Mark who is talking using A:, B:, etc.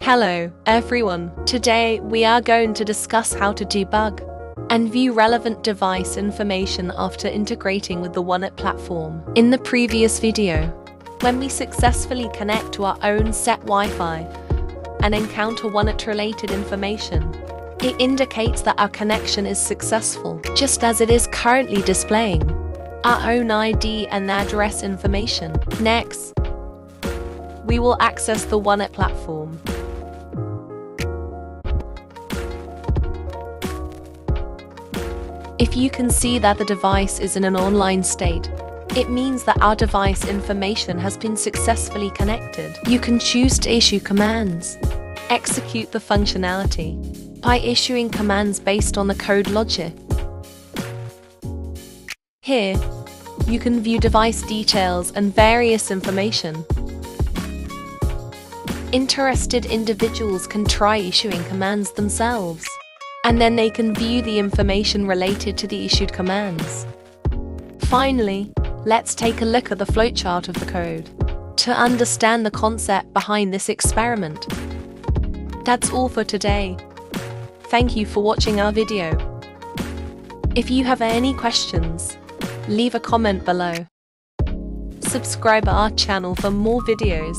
A: Hello, everyone. Today, we are going to discuss how to debug and view relevant device information after integrating with the OneIT platform. In the previous video, when we successfully connect to our own set Wi-Fi and encounter OneIT-related information, it indicates that our connection is successful, just as it is currently displaying our own ID and address information. Next, we will access the OneIT platform. If you can see that the device is in an online state, it means that our device information has been successfully connected. You can choose to issue commands. Execute the functionality by issuing commands based on the code logic. Here, you can view device details and various information. Interested individuals can try issuing commands themselves, and then they can view the information related to the issued commands. Finally, let's take a look at the flowchart of the code to understand the concept behind this experiment. That's all for today. Thank you for watching our video. If you have any questions, leave a comment below. Subscribe our channel for more videos.